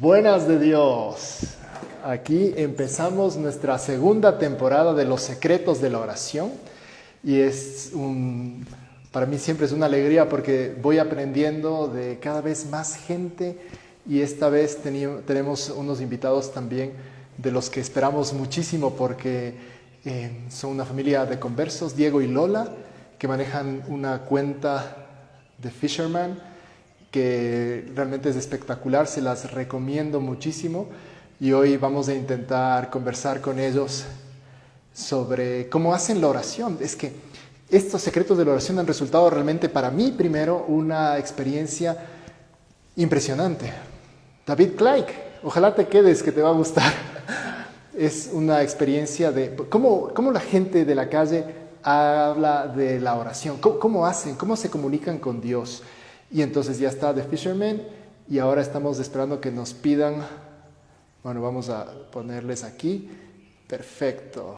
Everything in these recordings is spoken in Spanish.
Buenas de Dios. Aquí empezamos nuestra segunda temporada de Los Secretos de la Oración y para mí siempre es una alegría porque voy aprendiendo de cada vez más gente y esta vez tenemos unos invitados también de los que esperamos muchísimo porque son una familia de conversos, Diego y Lola, que manejan una cuenta de Fisherman que realmente es espectacular, se las recomiendo muchísimo y hoy vamos a intentar conversar con ellos sobre cómo hacen la oración. Es que estos secretos de la oración han resultado realmente para mí primero una experiencia impresionante. David Clyke, ojalá te quedes, que te va a gustar. Es una experiencia de cómo la gente de la calle habla de la oración, cómo hacen, cómo se comunican con Dios. Y entonces ya está The Fisherman y ahora estamos esperando que nos pidan. Bueno, vamos a ponerles aquí. Perfecto.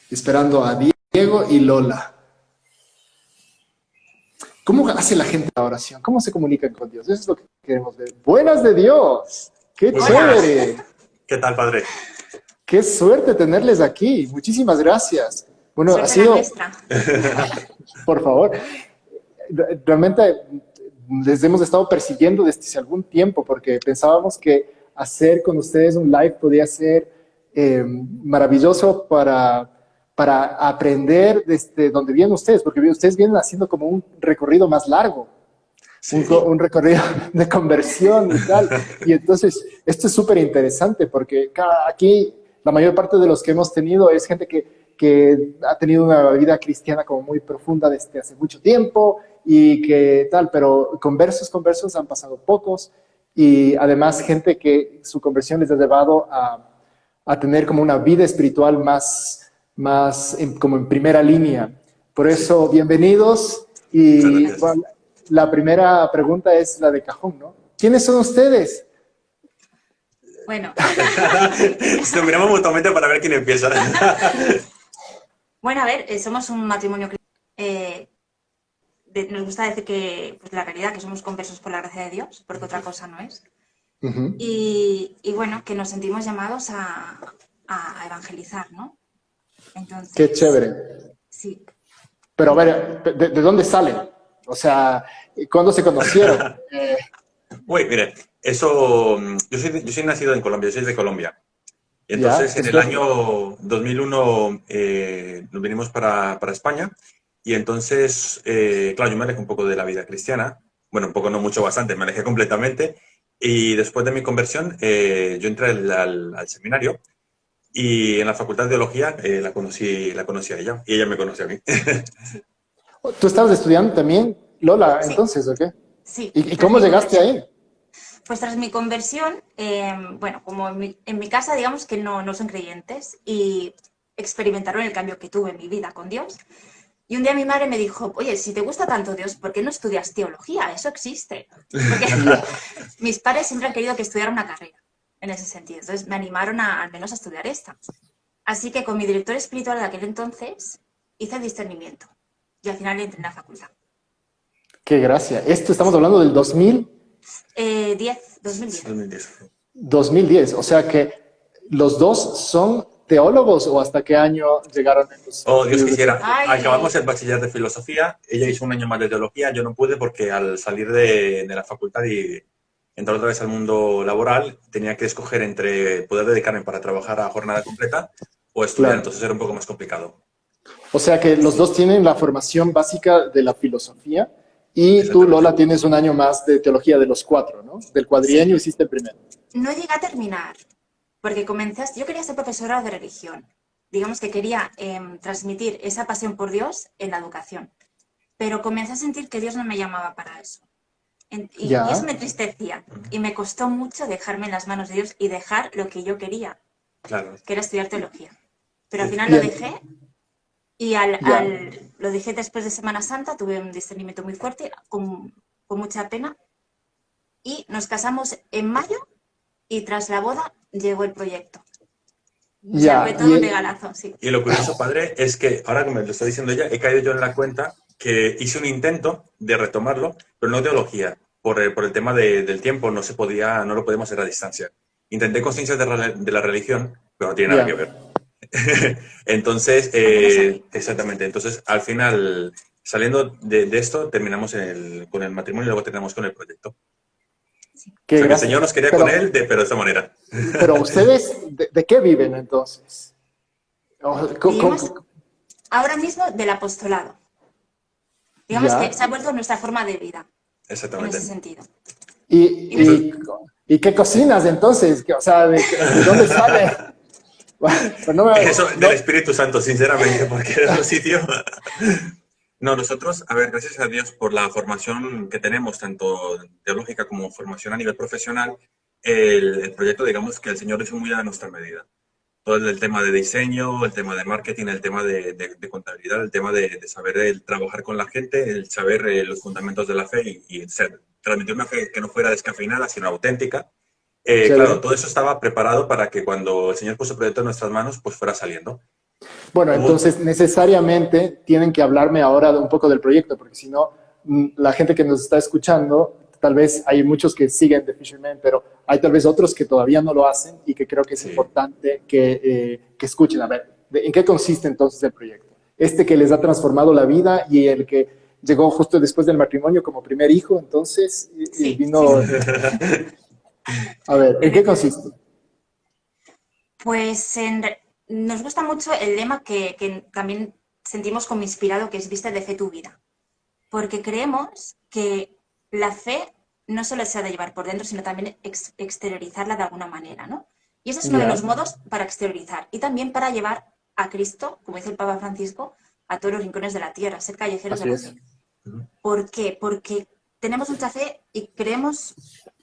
Esperando a Diego y Lola. ¿Cómo hace la gente la oración? ¿Cómo se comunican con Dios? Eso es lo que queremos ver. ¡Buenas de Dios! ¡Qué Muy chévere! buenas. ¿Qué tal, padre? ¡Qué suerte tenerles aquí! Muchísimas gracias. Bueno, Suerte ha sido... la nuestra. Por favor. Realmente les hemos estado persiguiendo desde hace algún tiempo porque pensábamos que hacer con ustedes un live podía ser maravilloso para aprender desde donde vienen ustedes, porque ustedes vienen haciendo como un recorrido más largo, Sí. un recorrido de conversión y tal. Y entonces, esto es súper interesante porque aquí la mayor parte de los que hemos tenido es gente que ha tenido una vida cristiana como muy profunda desde hace mucho tiempo y que tal, pero conversos han pasado pocos y además gente que su conversión les ha llevado a tener como una vida espiritual más como en primera línea. Por eso, bienvenidos Muchas y gracias. bueno, la primera pregunta es la de cajón, ¿no? ¿Quiénes son ustedes? Bueno, Nos miramos mutuamente para ver quién empieza. bueno, a ver, somos un matrimonio nos gusta decir que, pues la realidad, que somos conversos por la gracia de Dios, porque otra cosa no es. Ujú. Y bueno, que nos sentimos llamados a evangelizar, ¿no? Entonces, Qué chévere. sí. Pero a ver, ¿de dónde salen? O sea, ¿cuándo se conocieron? Uy, mire, eso... yo soy nacido en Colombia, yo soy de Colombia. Y Ya, entonces, en el año 2001 nos vinimos para España. Y entonces, claro, yo me alejé un poco de la vida cristiana. Bueno, un poco, no mucho, bastante, me alejé completamente. Y después de mi conversión, yo entré al seminario. Y en la Facultad de Teología la conocí a ella y ella me conoció a mí. ¿tú estabas estudiando también, Lola, Sí, entonces, o qué? sí, ¿Y tras cómo mi llegaste conversión. ahí? Pues tras mi conversión, bueno, como en mi casa, digamos que no son creyentes y experimentaron el cambio que tuve en mi vida con Dios. Y un día mi madre me dijo, oye, si te gusta tanto Dios, ¿por qué no estudias teología? Eso existe. Porque Ya. mis padres siempre han querido que estudiara una carrera en ese sentido. Entonces me animaron al menos a estudiar esta. Así que con mi director espiritual de aquel entonces hice el discernimiento y al final entré en la facultad. Qué gracia. Esto estamos hablando del 2010. 2010. 2010. O sea que los dos son teólogos o hasta qué año llegaron en los Oh, Dios estudios de quisiera. teología. Ay, Acabamos el bachiller de filosofía, ella hizo un año más de teología, yo no pude porque al salir de la facultad y entrar otra vez al mundo laboral, tenía que escoger entre poder dedicarme para trabajar a jornada completa o estudiar, Claro. entonces era un poco más complicado. O sea que los dos sí, tienen la formación básica de la filosofía y tú, Exactamente. Lola, tienes un año más de teología de los cuatro, ¿no? Del sí. cuadrienio hiciste el primero. No llegué a terminar porque yo quería ser profesora de religión. Digamos que quería transmitir esa pasión por Dios en la educación. Pero comencé a sentir que Dios no me llamaba para eso. Y eso Ya, me entristecía. Y me costó mucho dejarme en las manos de Dios y dejar lo que yo quería, Claro. que era estudiar teología. Pero al final y lo en- dejé y ya. lo dejé después de Semana Santa, tuve un discernimiento muy fuerte, con mucha pena. Y nos casamos en mayo y tras la boda llegó el proyecto. O sea, fue Ya, todo un regalazo, sí. Y lo curioso, padre, es que ahora que me lo está diciendo ella, he caído yo en la cuenta que hice un intento de retomarlo, pero no teología. por el tema del tiempo no lo podíamos hacer a distancia. Intenté con ciencias de la religión, pero no tiene nada que ver. Entonces, exactamente. Entonces, al final, saliendo de esto, terminamos con el matrimonio y luego terminamos con el proyecto. O sea, que el Señor nos quería con él, pero de esta manera. Pero ustedes, ¿de qué viven entonces? Vivimos ahora mismo del apostolado. Digamos que se ha vuelto nuestra forma de vida. Exactamente. En ese sentido. ¿Y qué cocinas entonces? O sea, ¿de dónde sale? Bueno, Eso del Espíritu Santo, sinceramente, porque en otro sitio... No, nosotros, a ver, gracias a Dios por la formación que tenemos, tanto teológica como formación a nivel profesional, el proyecto, digamos que el Señor hizo muy a nuestra medida. Todo el tema de diseño, el tema de marketing, el tema de contabilidad, el tema de saber trabajar con la gente, el saber los fundamentos de la fe y transmitir una fe que no fuera descafeinada, sino auténtica. Claro, todo eso estaba preparado para que cuando el Señor puso el proyecto en nuestras manos, pues fuera saliendo. Bueno, entonces necesariamente tienen que hablarme ahora de un poco del proyecto, porque si no, la gente que nos está escuchando, tal vez hay muchos que siguen The Fisherman, pero hay tal vez otros que todavía no lo hacen y que creo que es importante que escuchen. A ver, ¿en qué consiste entonces el proyecto? Este que les ha transformado la vida y el que llegó justo después del matrimonio como primer hijo, entonces vino... A ver, ¿en qué consiste? Pues nos gusta mucho el lema que también sentimos como inspirado, que es Viste de fe tu vida. Porque creemos que la fe no solo se ha de llevar por dentro, sino también exteriorizarla de alguna manera, ¿no? Y ese es uno de los modos para exteriorizar y también para llevar a Cristo, como dice el Papa Francisco, a todos los rincones de la tierra, ser callejeros de la fe. ¿Por qué? Porque tenemos mucha fe y creemos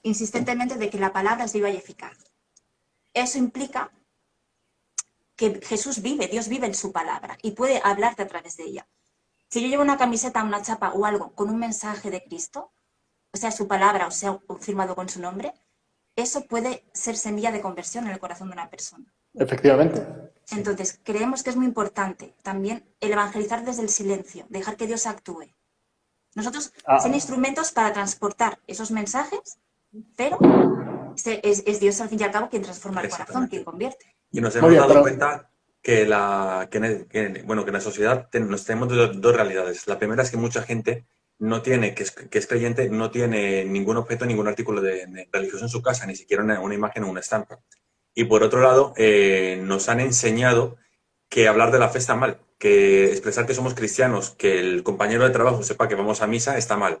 insistentemente de que la palabra es viva y eficaz. Eso implica que Jesús vive, Dios vive en su palabra y puede hablarte a través de ella. Si yo llevo una camiseta, una chapa o algo con un mensaje de Cristo, o sea, su palabra, o sea, firmado con su nombre, eso puede ser semilla de conversión en el corazón de una persona. Efectivamente. Entonces, creemos que es muy importante también el evangelizar desde el silencio, dejar que Dios actúe. Nosotros somos instrumentos para transportar esos mensajes, pero es Dios al fin y al cabo quien transforma el corazón, quien convierte. Y nos hemos dado cuenta que en la sociedad nos tenemos dos realidades. La primera es que mucha gente no tiene, que es creyente, no tiene ningún objeto, ningún artículo religioso en su casa, ni siquiera una imagen o una estampa. Y por otro lado, nos han enseñado que hablar de la fe está mal, que expresar que somos cristianos, que el compañero de trabajo sepa que vamos a misa, está mal.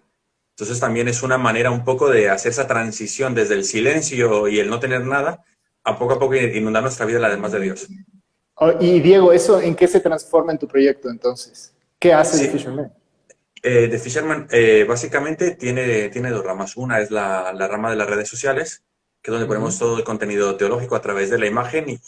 Entonces también es una manera un poco de hacer esa transición desde el silencio y el no tener nada a poco inundar nuestra vida la demás de Dios. Y Diego, ¿eso en qué se transforma en tu proyecto entonces? ¿Qué hace The Fisherman? The Fisherman básicamente tiene dos ramas. Una es la rama de las redes sociales, que es donde ponemos todo el contenido teológico a través de la imagen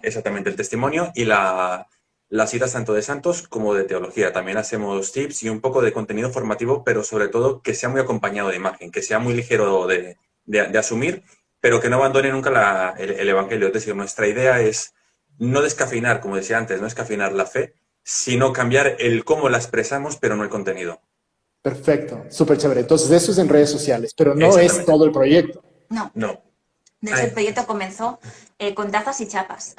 exactamente el testimonio y las citas tanto de santos como de teología. También hacemos tips y un poco de contenido formativo, pero sobre todo que sea muy acompañado de imagen, que sea muy ligero de asumir, pero que no abandone nunca el evangelio. Es decir, nuestra idea es no descafeinar, como decía antes, no descafeinar la fe, sino cambiar el cómo la expresamos, pero no el contenido. Perfecto, súper chévere. Entonces, eso es en redes sociales, pero no es todo el proyecto. No. De hecho, el proyecto comenzó con tazas y chapas.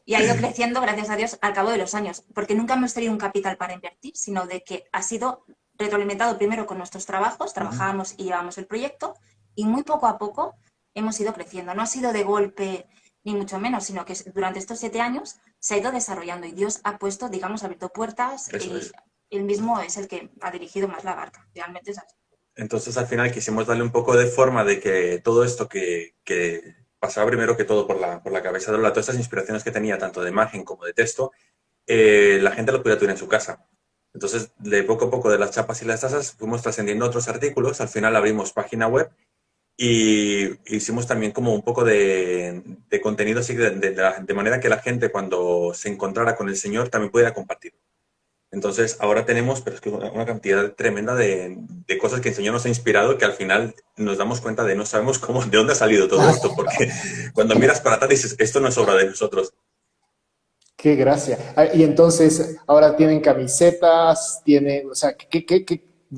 Y ha ido creciendo, gracias a Dios, al cabo de los años, porque nunca hemos tenido un capital para invertir, sino de que ha sido retroalimentado primero con nuestros trabajos, trabajábamos y llevábamos el proyecto, y muy poco a poco hemos ido creciendo. No ha sido de golpe, ni mucho menos, sino que durante estos 7 años se ha ido desarrollando y Dios ha puesto, digamos, ha abierto puertas y él mismo es el que ha dirigido más la barca. Realmente es así. Entonces, al final quisimos darle un poco de forma de que todo esto que pasaba primero que todo por la cabeza de Lola, todas estas inspiraciones que tenía, tanto de imagen como de texto, la gente lo pudiera tener en su casa. Entonces, de poco a poco, de las chapas y las tazas, fuimos trascendiendo otros artículos. Al final abrimos página web y hicimos también como un poco de contenido así, de manera que la gente, cuando se encontrara con el Señor, también pudiera compartir. Entonces, ahora tenemos, pero es que una cantidad tremenda de cosas que el Señor nos ha inspirado, que al final nos damos cuenta de no sabemos de dónde ha salido todo esto, porque cuando miras para atrás dices, esto no es obra de nosotros. Qué gracia. Y entonces, ahora tienen camisetas, o sea,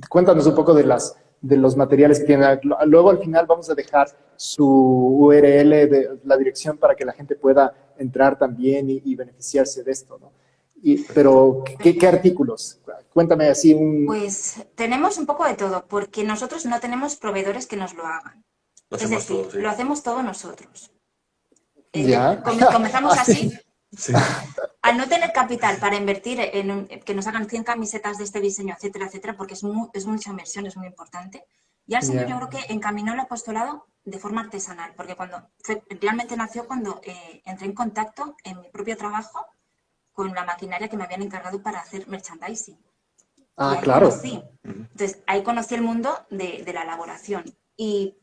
Cuéntanos un poco de los materiales que tienen. Luego al final vamos a dejar su URL, de la dirección para que la gente pueda entrar también y beneficiarse de esto, ¿no? Pero, ¿qué artículos? Cuéntame así Pues tenemos un poco de todo, porque nosotros no tenemos proveedores que nos lo hagan. Lo Es hacemos decir, todo, sí. lo hacemos todo nosotros. ¿Ya? Comenzamos así. Sí. Al no tener capital para invertir que nos hagan 100 camisetas de este diseño, etcétera, etcétera, porque es mucha inversión, es muy importante. Y al Señor yo creo que encaminó el apostolado de forma artesanal, porque realmente nació cuando entré en contacto en mi propio trabajo con la maquinaria que me habían encargado para hacer merchandising. Ah, y ahí claro. conocí. Entonces, ahí conocí el mundo de la elaboración. Y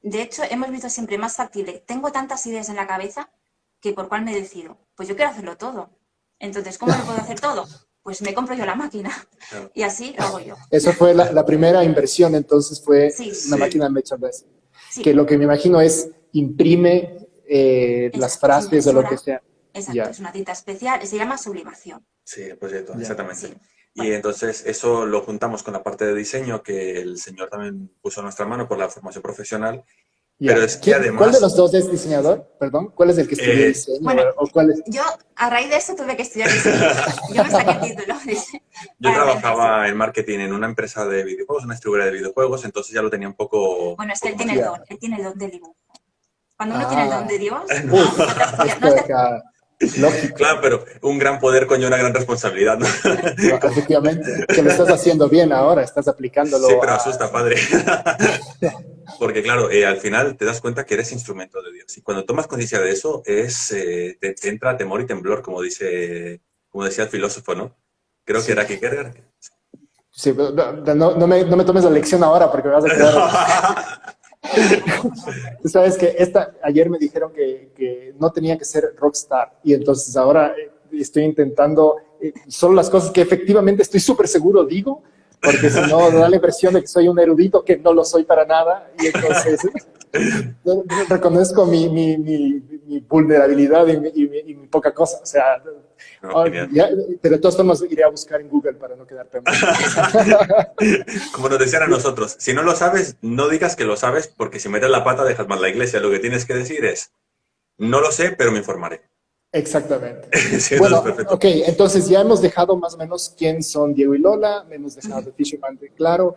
de hecho, hemos visto siempre más factible. Tengo tantas ideas en la cabeza que por cuál me decido. Pues yo quiero hacerlo todo. Entonces, ¿cómo lo puedo hacer todo? Pues me compro yo la máquina. Claro. Y así lo hago yo. Eso fue la primera inversión, entonces fue Sí. una máquina de merchandising. Sí. Que lo que me imagino es imprime las frases o lo que sea. Exacto, Ya. es una tinta especial, se llama sublimación. Sí, el proyecto, Ya. exactamente. Sí. Y Bueno. entonces eso lo juntamos con la parte de diseño que el señor también puso en nuestra mano por la formación profesional. Ya. Pero es que además... ¿Cuál de los dos es diseñador? Perdón, ¿cuál es el que estudió diseño? Bueno, ¿O cuál es? yo a raíz de eso tuve que estudiar diseño. Yo me saqué el título. Yo trabajaba en marketing en una empresa de videojuegos, una distribuidora de videojuegos, entonces ya lo tenía un poco... Bueno, es que él poco tiene más el Ya. don, él tiene el don del dibujo. Cuando uno tiene el don de Dios, Uf, no te estudia- esto no de te- acá, lógico. Claro, pero un gran poder conlleva una gran responsabilidad, ¿no? No, efectivamente, que lo estás haciendo bien ahora, estás aplicándolo. Sí, pero asusta, padre. Porque claro, al final te das cuenta que eres instrumento de Dios. Y cuando tomas conciencia de eso, te entra temor y temblor, como decía el filósofo, ¿no? Creo que era Kierkegaard. Sí, no me tomes la lección ahora porque me vas a quedar... Tú sabes que ayer me dijeron que no tenía que ser rockstar y entonces ahora estoy intentando solo las cosas que efectivamente estoy súper seguro digo, porque si no da la impresión de que soy un erudito que no lo soy para nada y entonces reconozco mi vulnerabilidad y mi poca cosa, o sea, No, genial. pero de todas formas iré a buscar en Google para no quedar mal. Como nos decían a nosotros, si no lo sabes, no digas que lo sabes, porque si metes la pata dejas mal la iglesia. Lo que tienes que decir es, no lo sé, pero me informaré. Exactamente. Sí, Bueno, perfecto. ok, entonces ya hemos dejado más o menos quién son Diego y Lola, hemos dejado de Fisherman de claro.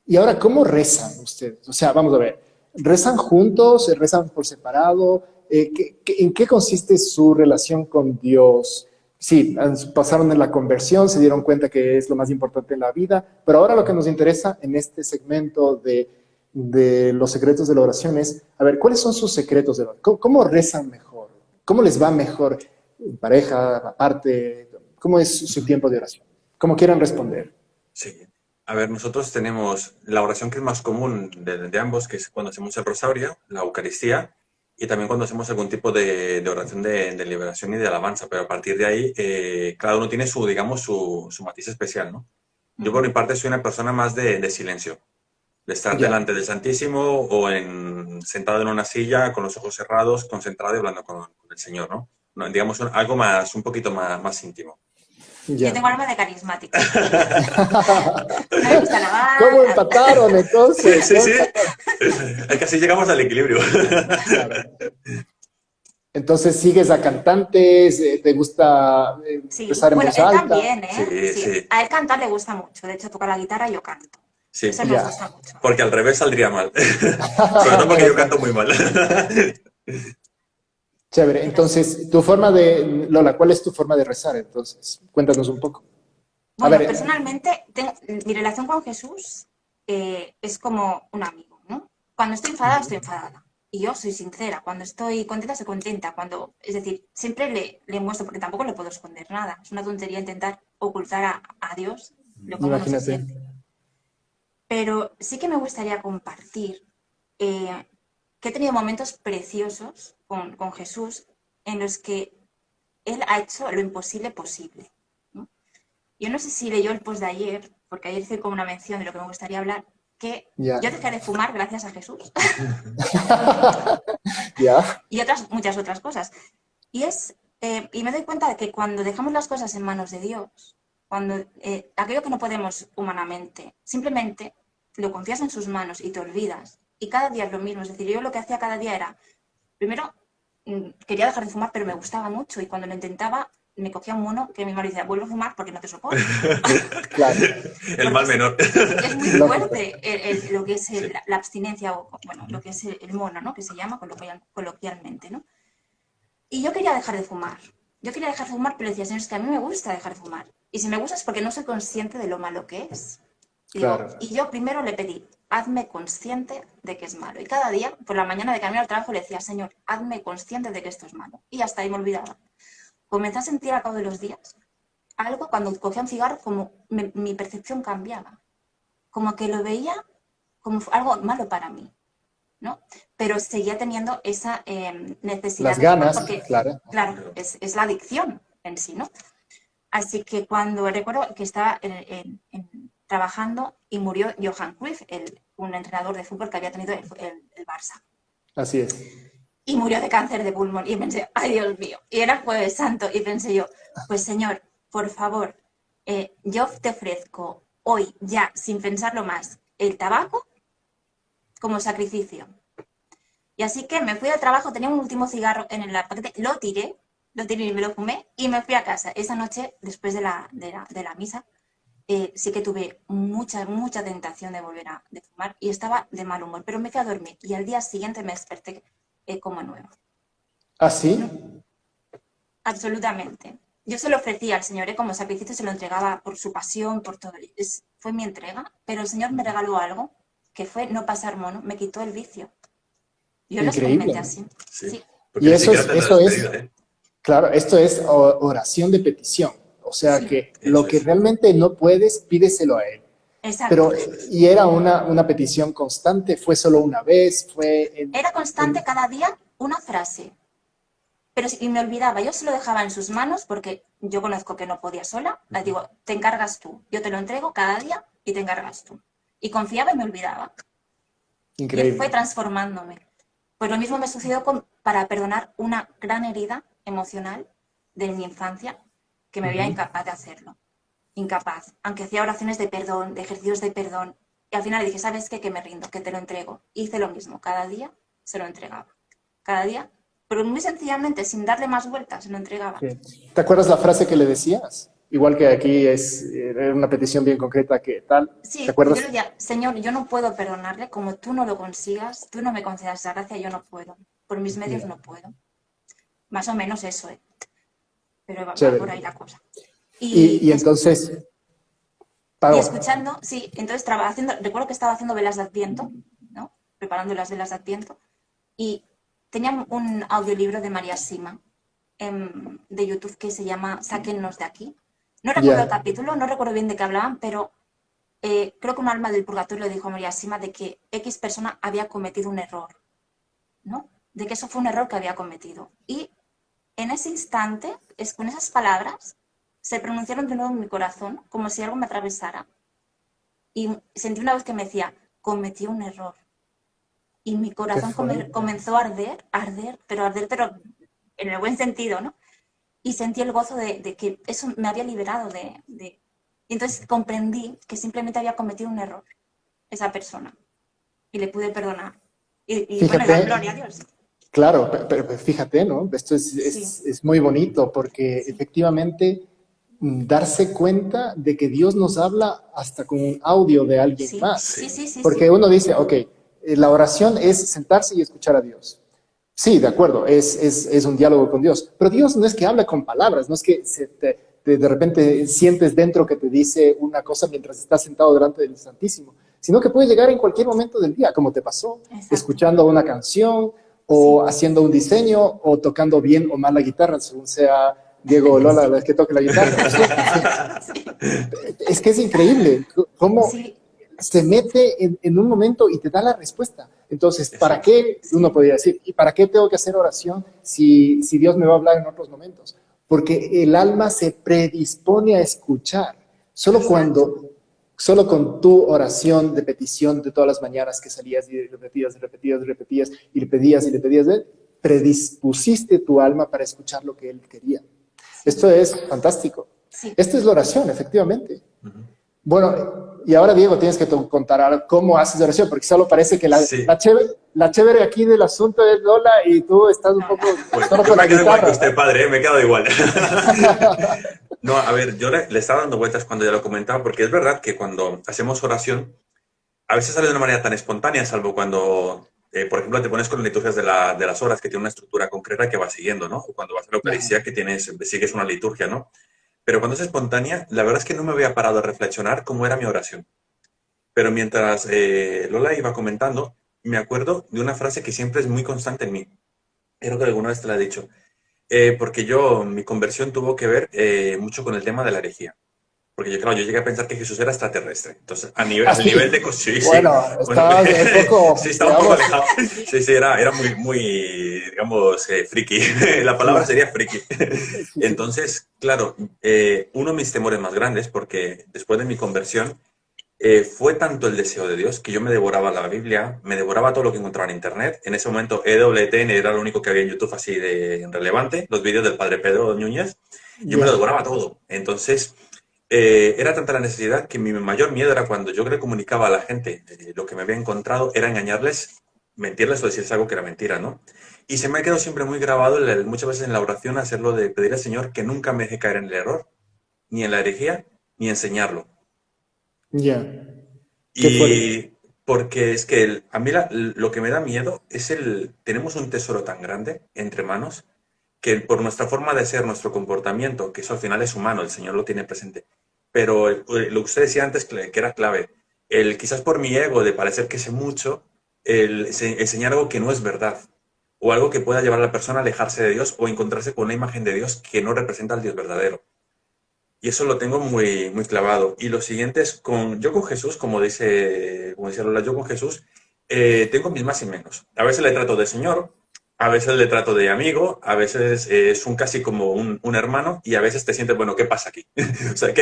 Y ahora, ¿cómo rezan ustedes? O sea, vamos a ver, ¿rezan juntos? ¿Rezan por separado? ¿En qué consiste su relación con Dios? Sí, pasaron en la conversión, se dieron cuenta que es lo más importante en la vida, pero ahora lo que nos interesa en este segmento de los secretos de la oración es, a ver, ¿cuáles son sus secretos de la oración? ¿Cómo rezan mejor? ¿Cómo les va mejor en pareja, aparte? ¿Cómo es su tiempo de oración? ¿Cómo quieran responder? Sí. A ver, nosotros tenemos la oración que es más común de ambos, que es cuando hacemos el rosario, la Eucaristía, y también cuando hacemos algún tipo de oración de liberación y de alabanza, pero a partir de ahí cada uno tiene digamos, su matiz especial, ¿no? Yo por mi parte soy una persona más de silencio, de estar delante del Santísimo o sentado en una silla con los ojos cerrados, concentrado y hablando con el Señor, ¿no? Digamos algo un poquito más íntimo. Yo tengo alma de carismática. No me gusta alabar. ¿Cómo empataron entonces? Sí. Es que así llegamos al equilibrio. Claro. Entonces, ¿sigues a cantantes? ¿Te gusta empezar en voz alta? Él también, ¿eh? Sí. A él cantar le gusta mucho. De hecho, toca la guitarra y yo canto. Sí. Eso nos gusta mucho. Porque al revés saldría mal. Sobre todo porque yo canto muy mal. Chévere. Entonces, Lola, ¿cuál es tu forma de rezar? Entonces, cuéntanos un poco. Bueno, personalmente, mi relación con Jesús es como un amigo, ¿no? Cuando estoy enfadada, estoy enfadada. Y yo soy sincera. Cuando estoy contenta, estoy contenta. Es decir, siempre le muestro, porque tampoco le puedo esconder nada. Es una tontería intentar ocultar a Dios lo que uno no se siente. Pero sí que me gustaría compartir que he tenido momentos preciosos con Jesús en los que Él ha hecho lo imposible posible, ¿no? Yo no sé si leyó el post de ayer, porque ayer hice como una mención de lo que me gustaría hablar, que yo dejé de fumar gracias a Jesús. Y muchas otras cosas. Y me doy cuenta de que cuando dejamos las cosas en manos de Dios, Cuando aquello que no podemos humanamente, simplemente lo confías en sus manos y te olvidas. Y cada día es lo mismo. Es decir, yo lo que hacía cada día era, primero, quería dejar de fumar, pero me gustaba mucho. Y cuando lo intentaba, me cogía un mono que mi marido decía, vuelvo a fumar porque no te soporto. Claro. El mal menor. Es muy fuerte lo que es la abstinencia, o bueno, lo que es el mono, ¿no? Que se llama coloquialmente, ¿no? Y yo quería dejar de fumar. Yo quería dejar de fumar, pero decía, señor, es que a mí me gusta dejar de fumar. Y si me gusta es porque no soy consciente de lo malo que es. Claro. Y yo primero le pedí, hazme consciente de que es malo. Y cada día, por la mañana de camino al trabajo, le decía, Señor, hazme consciente de que esto es malo. Y hasta ahí me olvidaba. Comencé a sentir al cabo de los días algo cuando cogía un cigarro, como mi percepción cambiaba. Como que lo veía como algo malo para mí, ¿no? Pero seguía teniendo esa necesidad. Las ganas, porque, claro. Claro, es la adicción en sí, ¿no? Así que cuando recuerdo que estaba trabajando y murió Johan Cruyff, un entrenador de fútbol que había tenido el Barça. Así es. Y murió de cáncer de pulmón. Y pensé, ay Dios mío. Y era Jueves Santo. Y pensé yo, pues Señor, por favor, yo te ofrezco hoy, ya, sin pensarlo más, el tabaco como sacrificio. Y así que me fui al trabajo, tenía un último cigarro en el paquete, lo tiré y me lo fumé y me fui a casa. Esa noche, después de la misa, sí que tuve mucha tentación de volver a fumar y estaba de mal humor, pero me fui a dormir y al día siguiente me desperté como nuevo. ¿Ah, sí? ¿No? Absolutamente. Yo se lo ofrecía al Señor, como sacrificio, se lo entregaba por su pasión, por todo. Fue mi entrega, pero el Señor me regaló algo que fue no pasar mono, me quitó el vicio. Yo lo experimenté así. Sí. Y eso es, claro, esto es oración de petición. O sea, que lo que realmente no puedes, pídeselo a Él. Exacto. Pero, ¿y era una petición constante? ¿Fue solo una vez? Era constante cada día una frase. Pero y me olvidaba, yo se lo dejaba en sus manos porque yo conozco que no podía sola. Le digo, te encargas tú. Yo te lo entrego cada día y te encargas tú. Y confiaba y me olvidaba. Increíble. Y él fue transformándome. Pues lo mismo me sucedió para perdonar una gran herida emocional de mi infancia que me veía incapaz de hacerlo. Incapaz. Aunque hacía oraciones de perdón, de ejercicios de perdón. Y al final le dije, ¿sabes qué? Que me rindo, que te lo entrego. Hice lo mismo. Cada día se lo entregaba. Cada día, pero muy sencillamente, sin darle más vueltas, se lo entregaba. Sí. ¿Te acuerdas la frase que le decías? Igual que aquí era una petición bien concreta que tal. Sí, ¿te acuerdas? yo le decía, Señor, yo no puedo perdonarle, como tú no lo consigas, tú no me concedas esa gracia, yo no puedo. Por mis medios no puedo. Más o menos eso, pero va por ahí la cosa. Y entonces... Y escuchando, sí, entonces recuerdo que estaba haciendo velas de Adviento, ¿no? Preparando las velas de Adviento, y tenía un audiolibro de María Sima de YouTube que se llama Sáquennos de aquí. No recuerdo el capítulo, no recuerdo bien de qué hablaban, pero creo que un alma del purgatorio le dijo a María Sima de que X persona había cometido un error, ¿no? De que eso fue un error que había cometido. Y en ese instante, con esas palabras, se pronunciaron de nuevo en mi corazón, como si algo me atravesara. Y sentí una voz que me decía, cometí un error. Y mi corazón comenzó a arder, pero en el buen sentido, ¿no? Y sentí el gozo de que eso me había liberado Y entonces comprendí que simplemente había cometido un error esa persona. Y le pude perdonar. Y bueno, dar gloria a Dios. Claro, pero fíjate, ¿no? Esto es muy bonito porque efectivamente darse cuenta de que Dios nos habla hasta con un audio de alguien más. Sí. Porque uno dice, ok, la oración es sentarse y escuchar a Dios. Sí, de acuerdo, es un diálogo con Dios. Pero Dios no es que habla con palabras, no es que de repente sientes dentro que te dice una cosa mientras estás sentado delante del Santísimo, sino que puede llegar en cualquier momento del día, como te pasó, escuchando una canción, o haciendo un diseño, o tocando bien o mal la guitarra, según sea Diego o Lola la que toque la guitarra. Es que es increíble cómo se mete en un momento y te da la respuesta. Entonces, ¿para qué? Uno podría decir, ¿y para qué tengo que hacer oración si Dios me va a hablar en otros momentos? Porque el alma se predispone a escuchar. Solo con tu oración de petición de todas las mañanas que salías y repetías y le pedías, predispusiste tu alma para escuchar lo que Él quería. Esto es fantástico. Sí. Esto es la oración, efectivamente. Ujú. Bueno, y ahora, Diego, tienes que contar ahora cómo haces oración, porque solo parece que Sí, la chévere aquí del asunto es Lola y tú estás un No, no. poco pues solo yo con me la quedo igual que guitarra, usted, ¿no? padre, ¿eh? Me he quedado igual. No, a ver, yo le estaba dando vueltas cuando ya lo comentaba, porque es verdad que cuando hacemos oración, a veces sale de una manera tan espontánea, salvo cuando, por ejemplo, te pones con las liturgias de las horas, que tiene una estructura concreta que vas siguiendo, ¿no? O cuando vas a la Ajá. Eucaristía, que sigues una liturgia, ¿no? Pero cuando es espontánea, la verdad es que no me había parado a reflexionar cómo era mi oración. Pero mientras Lola iba comentando, me acuerdo de una frase que siempre es muy constante en mí. Creo que alguna vez te la he dicho. Porque mi conversión tuvo que ver mucho con el tema de la herejía. Porque yo, claro, yo llegué a pensar que Jesús era extraterrestre. Entonces, al nivel de... Así. Sí, sí. Bueno, Bueno, estás un sí, poco, estaba un poco digamos, alejado. Sí, sí, era muy, muy, digamos, friki. La palabra claro, sería friki. sí, sí. Entonces, claro, uno de mis temores más grandes, porque después de mi conversión, fue tanto el deseo de Dios que yo me devoraba la Biblia, me devoraba todo lo que encontraba en Internet. En ese momento EWTN era lo único que había en YouTube así de relevante, los vídeos del padre Pedro Núñez. Yo me lo Ya. devoraba todo. Entonces, era tanta la necesidad que mi mayor miedo era cuando yo le comunicaba a la gente lo que me había encontrado, era engañarles, mentirles o decirles algo que era mentira, ¿no? Y se me ha quedado siempre muy grabado muchas veces en la oración hacerlo de pedir al Señor que nunca me deje caer en el error, ni en la herejía, ni enseñarlo. Ya. Qué fuerte. Y porque es que a mí lo que me da miedo es tenemos un tesoro tan grande entre manos que por nuestra forma de ser, nuestro comportamiento, que eso al final es humano, el Señor lo tiene presente, pero lo que usted decía antes que era clave, quizás por mi ego de parecer que sé mucho, enseñar algo que no es verdad o algo que pueda llevar a la persona a alejarse de Dios o encontrarse con una imagen de Dios que no representa al Dios verdadero. Y eso lo tengo muy, muy clavado. Y lo siguiente es, yo con Jesús, como decía Lola, yo con Jesús tengo mis más y menos. A veces le trato de Señor, a veces le trato de amigo, a veces es casi como un hermano y a veces te sientes, bueno, ¿qué pasa aquí? O sea,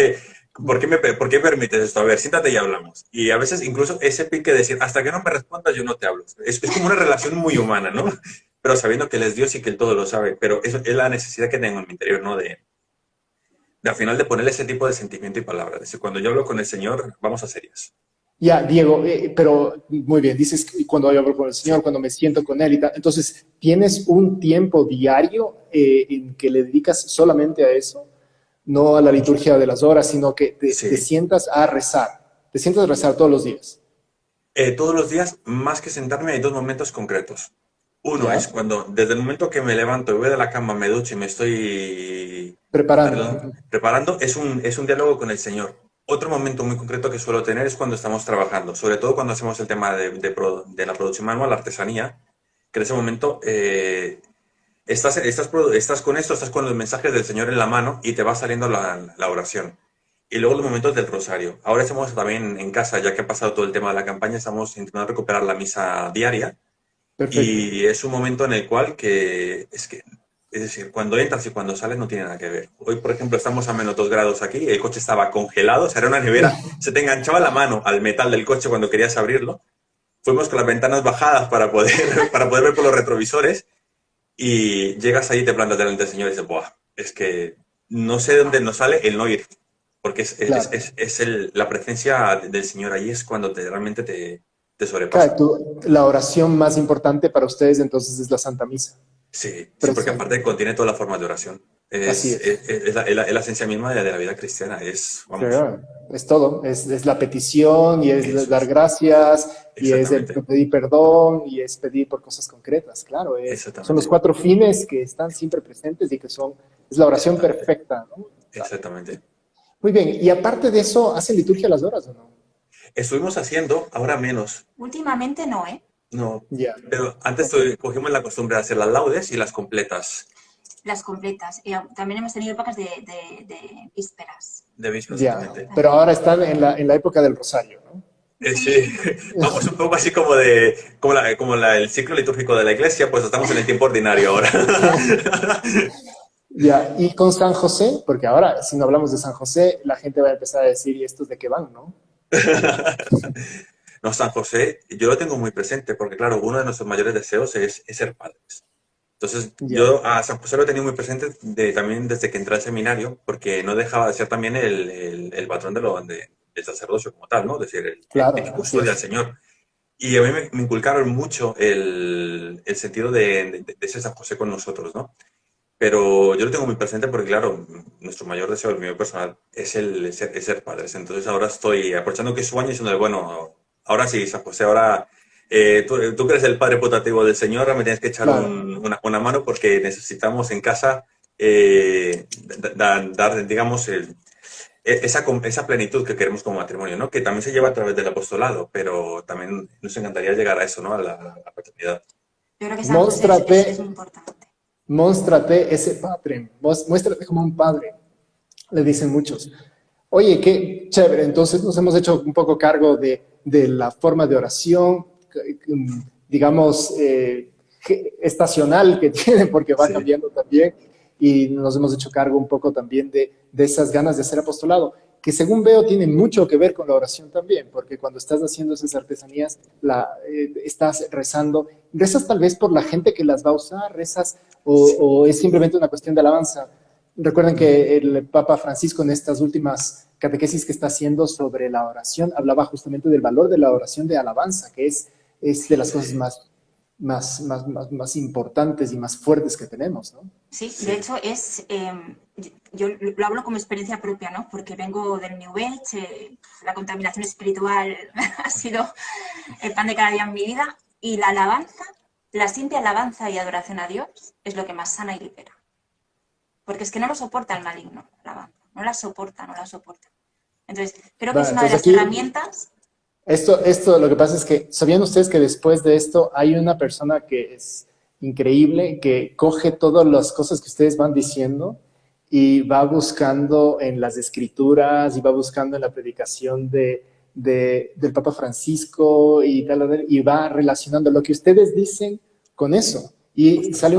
¿por qué permites esto? A ver, siéntate y hablamos. Y a veces incluso ese pique de decir, hasta que no me respondas yo no te hablo. Es como una relación muy humana, ¿no? Pero sabiendo que Él es Dios y que Él todo lo sabe. Pero eso es la necesidad que tengo en mi interior, ¿no? Al final de ponerle ese tipo de sentimiento y palabras. Es decir, cuando yo hablo con el Señor, vamos a serias. Ya, Diego, pero muy bien, dices que cuando yo hablo con el Señor, Sí, cuando me siento con Él y tal. Entonces, ¿tienes un tiempo diario en que le dedicas solamente a eso? No a la liturgia de las horas, sino que te sí. sientas a rezar. Te sientas a rezar todos los días. Todos los días, más que sentarme, hay dos momentos concretos. Uno es ¿Ya? cuando, desde el momento que me levanto, voy de la cama, me ducho y me estoy Preparando. preparando, es un diálogo con el Señor. Otro momento muy concreto que suelo tener es cuando estamos trabajando, sobre todo cuando hacemos el tema de la producción manual, la artesanía, que en ese momento estás con esto, estás con los mensajes del Señor en la mano y te va saliendo la oración. Y luego los momentos del rosario. Ahora estamos también en casa, ya que ha pasado todo el tema de la campaña, estamos intentando recuperar la misa diaria Perfecto. y es un momento en el cual es decir, cuando entras y cuando sales no tiene nada que ver. Hoy, por ejemplo, estamos a -2 grados aquí, el coche estaba congelado, o sea, era una nevera, se te enganchaba la mano al metal del coche cuando querías abrirlo. Fuimos con las ventanas bajadas para poder, para poder ver por los retrovisores y llegas ahí y te plantas delante del Señor y dices, Buah, es que no sé de dónde nos sale el no ir, porque Claro. la presencia del Señor ahí es cuando realmente te Claro, sobrepasa. la oración más importante para ustedes entonces es la Santa Misa. Sí, sí, porque aparte Precisamente. contiene todas las formas de oración. Así es. Es la esencia misma de la vida cristiana, vamos, Claro, es todo, es la petición y es eso dar es, gracias y es el exactamente, pedir perdón y es pedir por cosas concretas, claro, son los exactamente, cuatro fines que están siempre presentes y que es la oración exactamente, perfecta, ¿no? exactamente. Muy bien, y aparte de eso, ¿hacen liturgia a las horas o no? Estuvimos haciendo, ahora menos, Últimamente no, ¿eh? no, Ya, pero antes ok, cogimos la costumbre de hacer las laudes y las completas. Las completas. Y también hemos tenido épocas de vísperas. De Visco, ya, exactamente. pero También. ahora están en la época del rosario, ¿no? Sí, Sí, vamos un poco así el ciclo litúrgico de la iglesia, pues estamos en el tiempo ordinario ahora. Ya, y con San José, porque ahora si no hablamos de San José, la gente va a empezar a decir, ¿y estos de qué van, no? No, San José, yo lo tengo muy presente porque, claro, uno de nuestros mayores deseos es ser padres. Entonces, Ya, yo a San José lo he tenido muy presente también desde que entré al seminario, porque no dejaba de ser también el patrón del sacerdocio como tal, ¿no? Es decir, el que claro, así custodia al es. Señor. Y a mí me inculcaron mucho el sentido de ese San José con nosotros, ¿no? Pero yo lo tengo muy presente porque, claro, nuestro mayor deseo, el mío personal, es ser padres. Entonces ahora estoy aprovechando que es su año y diciendo, bueno, ahora sí, San José, ahora tú que eres el padre putativo del Señor, ahora me tienes que echar Claro. una mano porque necesitamos en casa dar, digamos, esa plenitud que queremos como matrimonio, ¿no? Que también se lleva a través del apostolado, pero también nos encantaría llegar a eso, ¿no? A la paternidad. Yo creo que San José es muy Móstrate, importante. móstrate ese padre, muéstrate como un padre, le dicen muchos. Oye, qué chévere, entonces nos hemos hecho un poco cargo de la forma de oración, digamos, estacional que tiene, porque va Sí. cambiando también, y nos hemos hecho cargo un poco también de esas ganas de hacer apostolado, que según veo tiene mucho que ver con la oración también, porque cuando estás haciendo esas artesanías, estás rezando, rezas tal vez por la gente que las va a usar, rezas, o es simplemente una cuestión de alabanza. Recuerden que el Papa Francisco en estas últimas catequesis que está haciendo sobre la oración hablaba justamente del valor de la oración de alabanza, que es de las cosas Sí, más importantes y más fuertes que tenemos, ¿no? Sí, de sí. hecho yo lo hablo como experiencia propia, ¿no? Porque vengo del New Age, la contaminación espiritual ha sido el pan de cada día en mi vida y la alabanza, la simple alabanza y adoración a Dios es lo que más sana y libera. Porque es que no lo soporta el maligno, la alabanza, no la soporta, no la soporta. Entonces, creo que es Bueno, una de entonces las aquí, herramientas. esto lo que pasa es que, ¿sabían ustedes que después de esto hay una persona que es increíble, que coge todas las cosas que ustedes van diciendo y va buscando en las escrituras y va buscando en la predicación del Papa Francisco y tal, y va relacionando lo que ustedes dicen con eso? Y Ostras, wow, sale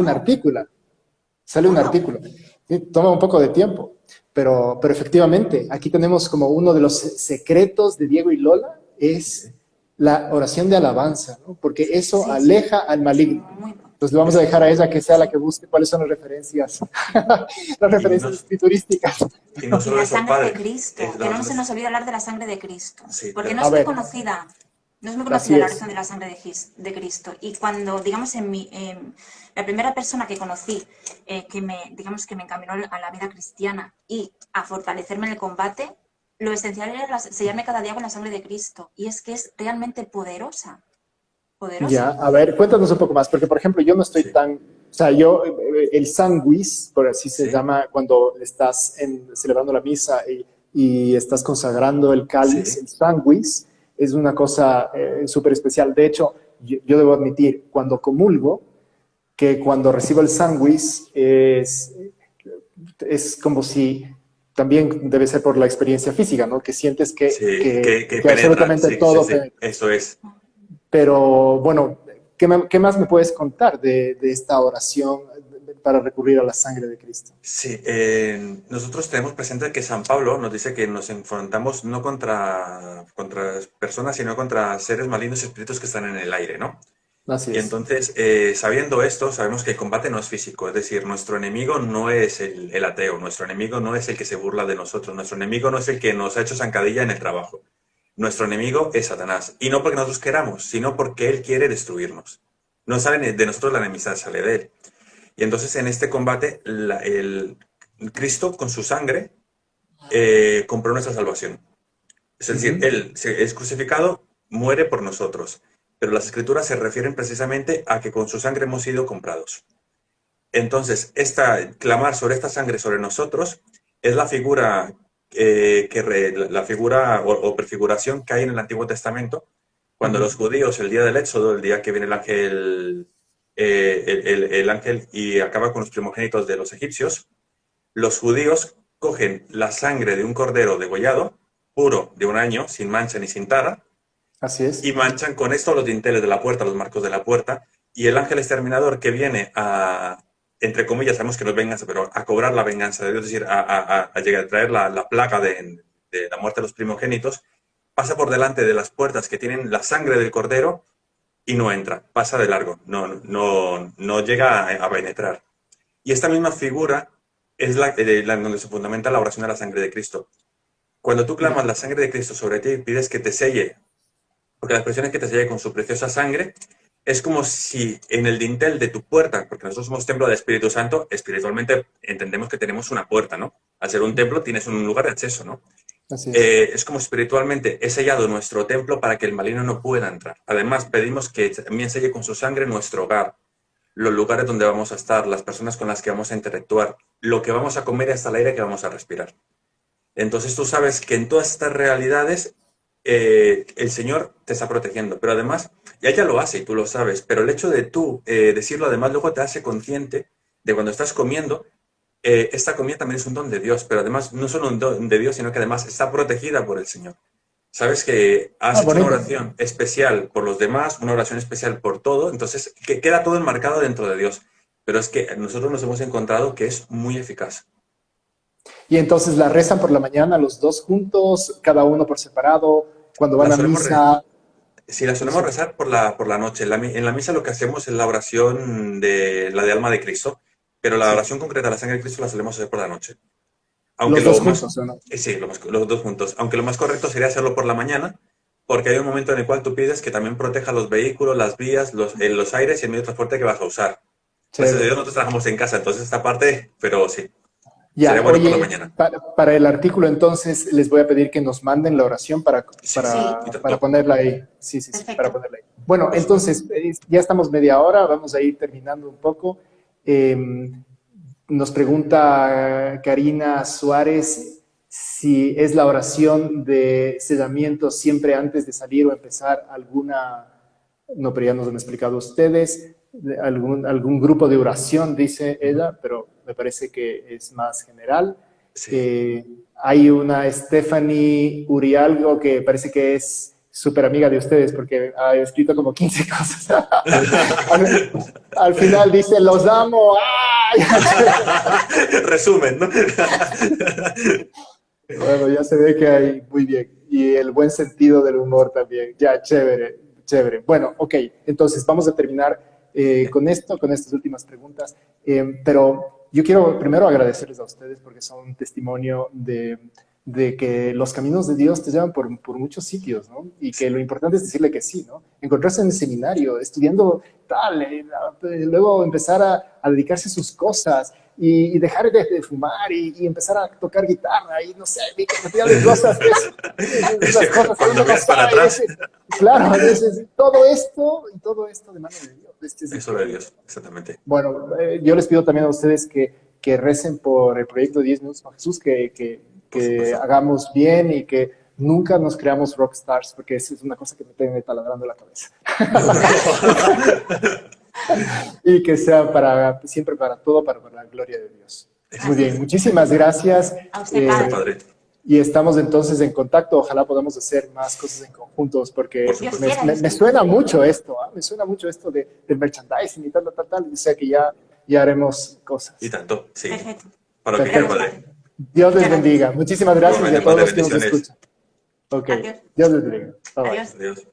un wow. artículo. Sí, toma un poco de tiempo, pero efectivamente, aquí tenemos como uno de los secretos de Diego y Lola, es la oración de alabanza, ¿no? Porque eso Sí, sí, aleja al es maligno. muy importante. Entonces le vamos a Es, dejar a ella que sea la Sí. que busque cuáles son las referencias, las y, no, referencias escriturísticas. y no Y solo la eso, sangre de padre. Cristo, que no se nos olvide hablar de la sangre de Cristo, Sí, porque no A es muy ver, conocida, no es muy conocida así la es. oración de la sangre de Cristo. Y cuando, digamos, la primera persona que conocí, digamos, que me encaminó a la vida cristiana y a fortalecerme en el combate, lo esencial era sellarme cada día con la sangre de Cristo. Y es que es realmente poderosa, Ya, poderosa. a ver, cuéntanos un poco más, porque por ejemplo yo no estoy sí, tan, o sea, yo, el sanguis, por así se sí, llama, cuando estás celebrando la misa y estás consagrando el cáliz, sí. el sanguis, es una cosa súper especial. De hecho, yo debo admitir, cuando comulgo, que cuando recibo el sanguis es como si también debe ser por la experiencia física, ¿no? Que sientes Sí, que que penetra, absolutamente sí, sí, todo sí, penetra. eso es. Pero bueno, ¿qué más me puedes contar de esta oración para recurrir a la sangre de Cristo? Sí, nosotros tenemos presente que San Pablo nos dice que nos enfrentamos no contra personas, sino contra seres malignos y espíritus que están en el aire, ¿no? Así Y es. entonces, sabiendo esto, sabemos que el combate no es físico, es decir, nuestro enemigo no es el ateo, nuestro enemigo no es el que se burla de nosotros, nuestro enemigo no es el que nos ha hecho zancadilla en el trabajo. Nuestro enemigo es Satanás. Y no porque nosotros queramos, sino porque él quiere destruirnos. No sale de nosotros la enemistad, sale de él. Y entonces en este combate, el Cristo con su sangre compró nuestra salvación. Es decir, Ujú. él es crucificado, muere por nosotros. Pero las escrituras se refieren precisamente a que con su sangre hemos sido comprados. Entonces, clamar sobre esta sangre sobre nosotros es la figura, la figura o prefiguración que hay en el Antiguo Testamento, cuando los Ujú. judíos, el día del Éxodo, el día que viene el ángel, el ángel y acaba con los primogénitos de los egipcios, los judíos cogen la sangre de un cordero degollado, puro, de un año, sin mancha ni sin tara, Así y es. manchan con esto los dinteles de la puerta, los marcos de la puerta, y el ángel exterminador que viene a, entre comillas, sabemos que no es venganza, pero a cobrar la venganza de Dios, es decir, a llegar a traer la plaga de la muerte de los primogénitos, pasa por delante de las puertas que tienen la sangre del cordero y no entra, pasa de largo, no llega a penetrar. Y esta misma figura es donde se fundamenta la oración de la sangre de Cristo. Cuando tú clamas la sangre de Cristo sobre ti y pides que te selle, porque la expresión es que te selle con su preciosa sangre, es como si en el dintel de tu puerta, porque nosotros somos templo del Espíritu Santo, espiritualmente entendemos que tenemos una puerta, ¿no? Al ser un templo tienes un lugar de acceso, ¿no? Así es. Es como espiritualmente he sellado nuestro templo para que el maligno no pueda entrar. Además, pedimos que también selle con su sangre nuestro hogar, los lugares donde vamos a estar, las personas con las que vamos a interactuar, lo que vamos a comer y hasta el aire que vamos a respirar. Entonces tú sabes que en todas estas realidades el Señor te está protegiendo, pero además, ya ella lo hace y tú lo sabes, pero el hecho de tú decirlo además luego te hace consciente de cuando estás comiendo, esta comida también es un don de Dios, pero además no solo un don de Dios, sino que además está protegida por el Señor. Sabes que has hecho una oración especial por los demás, una oración especial por todo, entonces que queda todo enmarcado dentro de Dios, pero es que nosotros nos hemos encontrado que es muy eficaz. Y entonces la rezan por la mañana los dos juntos, cada uno por separado, cuando van a misa. Sí, la solemos rezar por la noche. En la misa lo que hacemos es la oración de la de alma de Cristo, pero la oración concreta de la sangre de Cristo la solemos hacer por la noche. Aunque los dos juntos, ¿o no? Sí, los dos juntos. Aunque lo más correcto sería hacerlo por la mañana, porque hay un momento en el cual tú pides que también proteja los vehículos, las vías, los aires y el medio de transporte que vas a usar. Gracias a Dios nosotros trabajamos en casa, entonces esta parte, pero sí. Ya, sería bueno oye, por la mañana. Para el artículo entonces les voy a pedir que nos manden la oración para ponerla ahí. Sí, para ponerla ahí. Bueno, entonces ya estamos media hora, vamos a ir terminando un poco. Nos pregunta Karina Suárez si es la oración de sellamiento siempre antes de salir o empezar alguna, no, pero ya nos han explicado ustedes, algún grupo de oración, dice ella, pero me parece que es más general. Sí. Hay una Stephanie Urialgo que parece que es súper amiga de ustedes porque ha escrito como 15 cosas. al final dice, los amo. ¡Ay! Resumen, ¿no? Bueno, ya se ve que hay, muy bien. Y el buen sentido del humor también. Ya, chévere, chévere. Bueno, ok, entonces vamos a terminar con estas últimas preguntas. Pero yo quiero primero agradecerles a ustedes porque son un testimonio de que los caminos de Dios te llevan por muchos sitios, ¿no? Y que lo importante es decirle que sí, ¿no? Encontrarse en el seminario, estudiando tal, luego empezar a dedicarse a sus cosas y dejar de fumar y empezar a tocar guitarra y no sé, cantidad de cosas. Esas cosas cuando ves para atrás. Claro, todo esto de mano de Dios. Eso de Dios, exactamente. Bueno, yo les pido también a ustedes que recen por el proyecto 10 Minutos con Jesús, que hagamos bien y que nunca nos creamos rockstars, porque eso es una cosa que me tiene taladrando la cabeza. Y que sea siempre para todo, para la gloria de Dios. Muy bien, muchísimas gracias. A usted, padre. Y estamos entonces en contacto. Ojalá podamos hacer más cosas en conjuntos, porque me suena mucho esto, me suena mucho esto del merchandising y tal. O sea que ya haremos cosas. Y tanto, sí. Perfecto. Para lo que quiera, padre. Dios les bendiga. Muchísimas gracias y a todos los que nos escuchan. Ok. Adiós. Dios les bendiga. Bye. Adiós. Adiós.